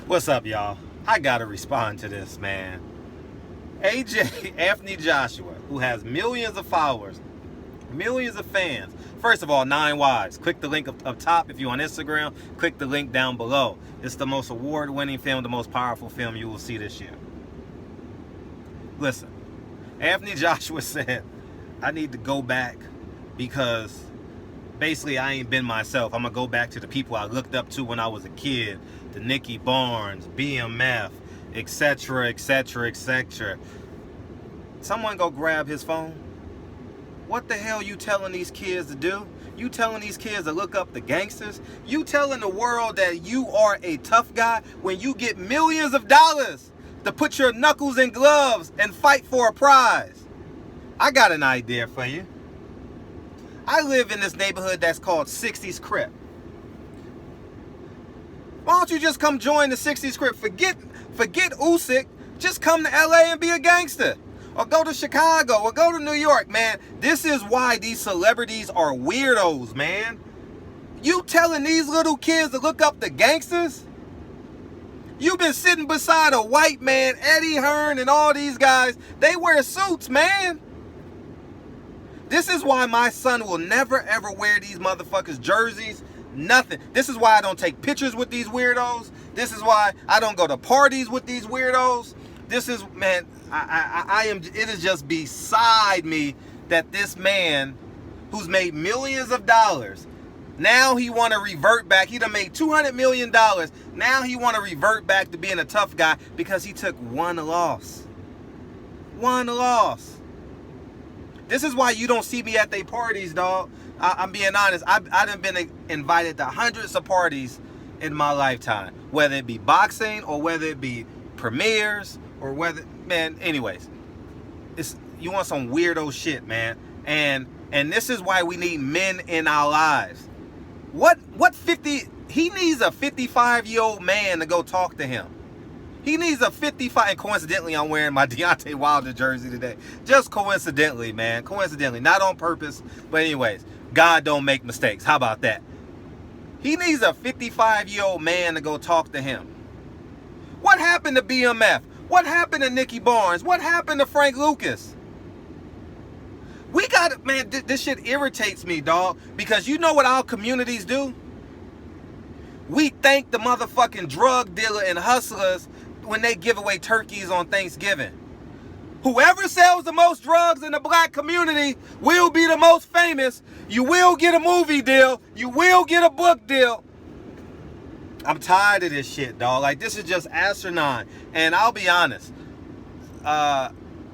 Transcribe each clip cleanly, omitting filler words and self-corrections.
What's up, y'all? I gotta respond to this, man. AJ Anthony Joshua, who has millions of followers, millions of fans. First of all, 9 wives. Click the link up top if you're on Instagram. Click the link down below. It's the most award-winning film, the most powerful film you will see this year. Listen, Anthony Joshua said, I need to go back because basically I ain't been myself. I'm gonna go back to the people I looked up to when I was a kid, the Nicky Barnes, BMF, etc., etc., etc. Someone go grab his phone. What the hell you telling these kids to do? You telling these kids to look up the gangsters? You telling the world that you are a tough guy when you get millions of dollars to put your knuckles in gloves and fight for a prize? I got an idea for you. I live in this neighborhood that's called 60s Crip. Why don't you just come join the 60s Crip? Forget Usyk. Just come to LA and be a gangster. Or go to Chicago, or go to New York, man. This is why these celebrities are weirdos, man. You telling these little kids to look up the gangsters? You've been sitting beside a white man, Eddie Hearn, and all these guys. They wear suits, man. This is why my son will never, ever wear these motherfuckers' jerseys. Nothing. This is why I don't take pictures with these weirdos. This is why I don't go to parties with these weirdos. This is, man, it is just beside me that this man who's made millions of dollars, now he want to revert back. He done made $200 million. Now he want to revert back to being a tough guy because he took one loss. One loss. This is why you don't see me at their parties, dog. I'm being honest. I done been invited to hundreds of parties in my lifetime, whether it be boxing or whether it be premieres or whether, man, anyways, you want some weirdo shit, man. And this is why we need men in our lives. He needs a 55-year-old man to go talk to him. He needs a 55, and coincidentally, I'm wearing my Deontay Wilder jersey today. Just coincidentally, man. Coincidentally. Not on purpose. But anyways, God don't make mistakes. How about that? He needs a 55-year-old man to go talk to him. What happened to BMF? What happened to Nicky Barnes? What happened to Frank Lucas? We got it, man. This shit irritates me, dog. Because you know what our communities do? We thank the motherfucking drug dealer and hustlers when they give away turkeys on Thanksgiving. Whoever sells the most drugs in the black community will be the most famous. You will get a movie deal. You will get a book deal. I'm tired of this shit, dog. Like, this is just asinine. And I'll be honest,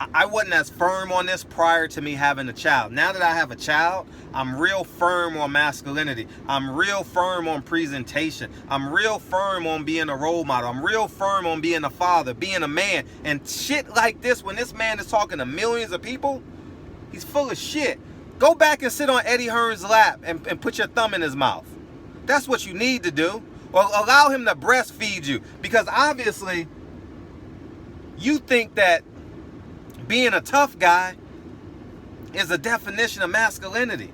I wasn't as firm on this prior to me having a child. Now that I have a child, I'm real firm on masculinity. I'm real firm on presentation. I'm real firm on being a role model. I'm real firm on being a father, being a man. And shit like this, when this man is talking to millions of people, he's full of shit. Go back and sit on Eddie Hearn's lap and put your thumb in his mouth. That's what you need to do. Or allow him to breastfeed you. Because obviously, you think that being a tough guy is a definition of masculinity.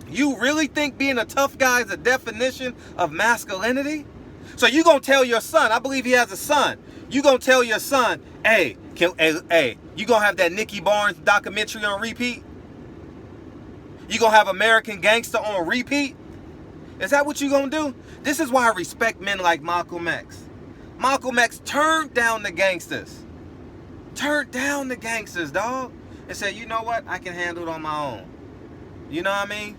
You really think being a tough guy is a definition of masculinity? So you gonna tell your son, I believe he has a son, you gonna tell your son, hey, you gonna have that Nicky Barnes documentary on repeat? You gonna have American GANGSTA on repeat? Is that what you gonna do? This is why I respect men like Malcolm X. Malcolm X turned down the gangsters. Turned down the gangsters, dog. And said, you know what? I can handle it on my own. You know what I mean?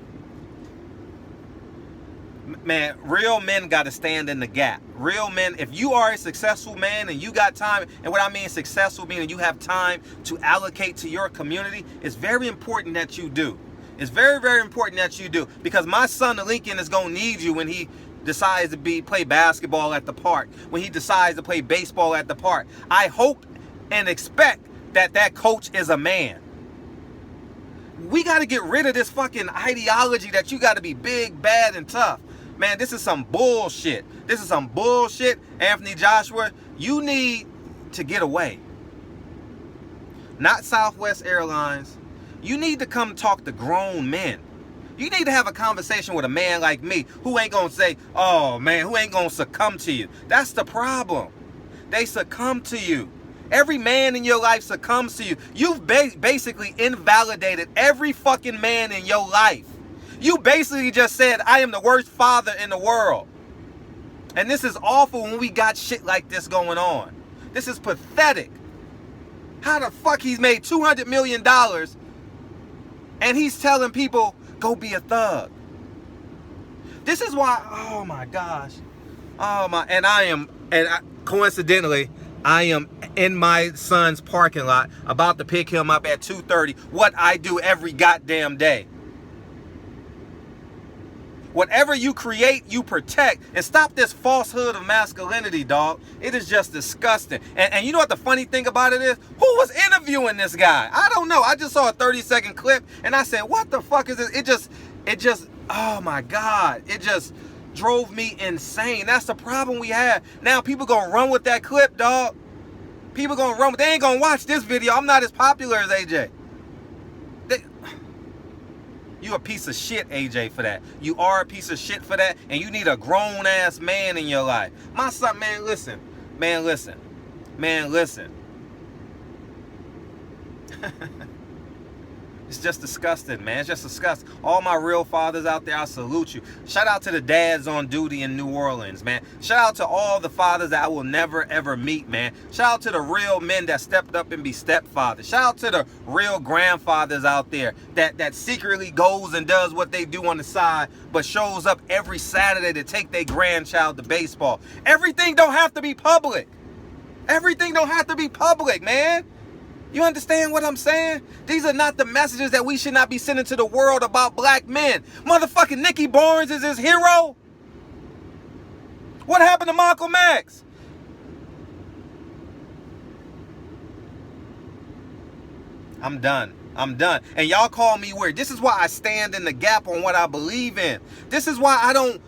Man, real men got to stand in the gap. Real men, if you are a successful man and you got time, and what I mean successful meaning you have time to allocate to your community, it's very important that you do. It's very, very important that you do. Because my son Lincoln is going to need you when he decides to play basketball at the park. When he decides to play baseball at the park. I hope and expect that coach is a man. We got to get rid of this fucking ideology that you got to be big, bad, and tough. Man, this is some bullshit. This is some bullshit. Anthony Joshua, you need to get away. Not Southwest Airlines. You need to come talk to grown men. You need to have a conversation with a man like me who ain't gonna say, oh man, who ain't gonna succumb to you. That's the problem. They succumb to you. Every man in your life succumbs to you. You've basically invalidated every fucking man in your life. You basically just said, I am the worst father in the world. And this is awful when we got shit like this going on. This is pathetic. How the fuck he's made $200 million and he's telling people, go be a thug. This is why, oh my gosh. Coincidentally, I am in my son's parking lot about to pick him up at 2:30. What I do every goddamn day. Whatever you create, you protect. And stop this falsehood of masculinity, dog. It is just disgusting. And you know what the funny thing about it is? Who was interviewing this guy? I don't know. I just saw a 30-second clip and I said, what the fuck is this? It just, oh my God. It just drove me insane. That's the problem we have. Now people gonna run with that clip, dog. People gonna run. They ain't gonna watch this video. I'm not as popular as AJ. You a piece of shit, AJ, for that. You are a piece of shit for that, and you need a grown-ass man in your life. My son, man, listen. Man, listen. Man, listen. It's just disgusting, man. It's just disgusting. All my real fathers out there, I salute you. Shout out to the dads on duty in New Orleans, man. Shout out to all the fathers that I will never, ever meet, man. Shout out to the real men that stepped up and be stepfathers. Shout out to the real grandfathers out there that secretly goes and does what they do on the side, but shows up every Saturday to take their grandchild to baseball. Everything don't have to be public. Everything don't have to be public, man. You understand what I'm saying? These are not the messages that we should not be sending to the world about black men. Motherfucking Nicky Barnes is his hero. What happened to Malcolm X? I'm done. I'm done. And y'all call me weird. This is why I stand in the gap on what I believe in. This is why I don't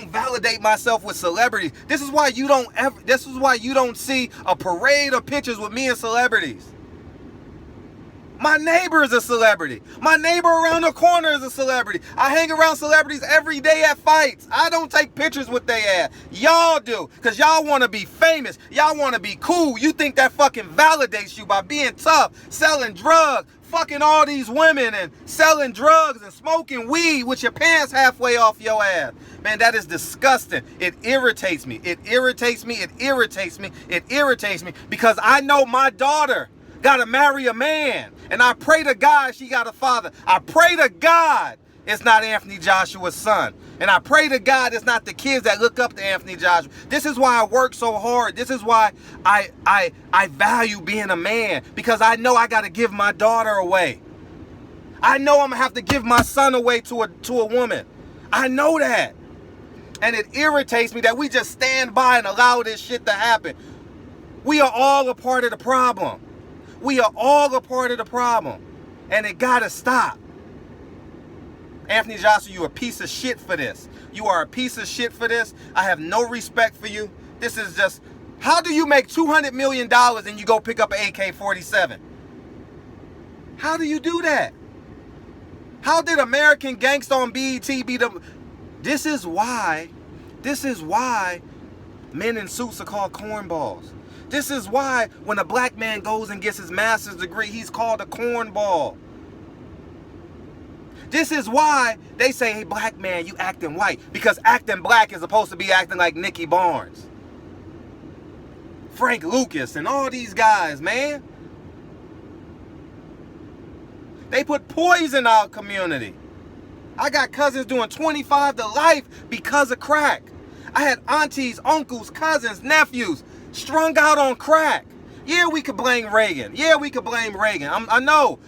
validate myself with celebrities. This is why you don't see a parade of pictures with me and celebrities. My neighbor is a celebrity. My neighbor around the corner is a celebrity. I hang around celebrities every day at fights. I don't take pictures with they ass. Y'all do, because y'all want to be famous. Y'all want to be cool. You think that fucking validates you by being tough, selling drugs, fucking all these women and selling drugs and smoking weed with your pants halfway off your ass. Man, that is disgusting. It irritates me. It irritates me. It irritates me. It irritates me because I know my daughter gotta marry a man. And I pray to God she got a father. I pray to God it's not Anthony Joshua's son. And I pray to God it's not the kids that look up to Anthony Joshua. This is why I work so hard. This is why I value being a man. Because I know I gotta give my daughter away. I know I'm gonna have to give my son away to a woman. I know that. And it irritates me that we just stand by and allow this shit to happen. We are all a part of the problem. We are all a part of the problem. And it gotta stop. Anthony Joshua, you a piece of shit for this. You are a piece of shit for this. I have no respect for you. This is just, how do you make $200 million and you go pick up an AK-47? How do you do that? How did American Gangsta on BET be the... This is why men in suits are called cornballs. This is why when a black man goes and gets his master's degree, he's called a cornball. This is why they say, hey, black man, you acting white. Because acting black is supposed to be acting like Nicky Barnes, Frank Lucas, and all these guys, man. They put poison in our community. I got cousins doing 25 to life because of crack. I had aunties, uncles, cousins, nephews strung out on crack. Yeah, we could blame Reagan. Yeah, we could blame Reagan. I know.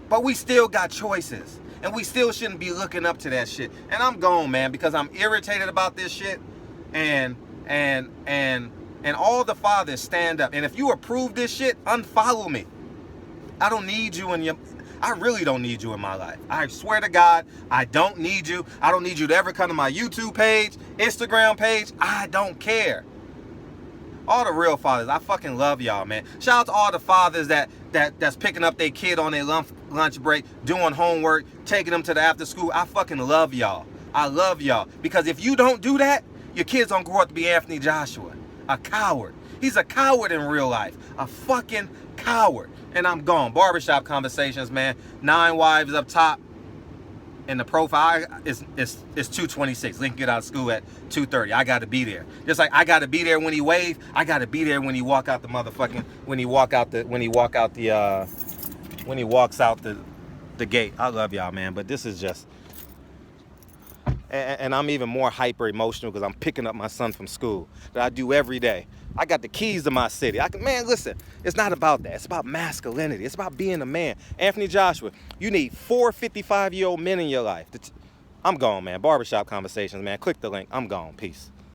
But we still got choices. And we still shouldn't be looking up to that shit. And I'm gone, man, because I'm irritated about this shit. And all the fathers stand up. And if you approve this shit, unfollow me. I don't need you in your... I really don't need you in my life. I swear to God, I don't need you. I don't need you to ever come to my YouTube page, Instagram page. I don't care. All the real fathers, I fucking love y'all, man. Shout out to all the fathers that's picking up their kid on their lunch break, doing homework, taking them to the after school. I fucking love y'all. I love y'all. Because if you don't do that, your kids don't grow up to be Anthony Joshua. A coward. He's a coward in real life. A fucking coward. And I'm gone. Barbershop conversations, man. 9 wives up top. And the profile is 2:26. Lincoln get out of school at 2:30. I got to be there. Just like I got to be there when he wave. I got to be there when he walk out the motherfucking when he walks out the gate. I love y'all, man. But this is just, and I'm even more hyper emotional because I'm picking up my son from school that I do every day. I got the keys to my city. Man, listen, it's not about that. It's about masculinity. It's about being a man. Anthony Joshua, you need 4 55-year-old men in your life. I'm gone, man. Barbershop conversations, man. Click the link. I'm gone. Peace.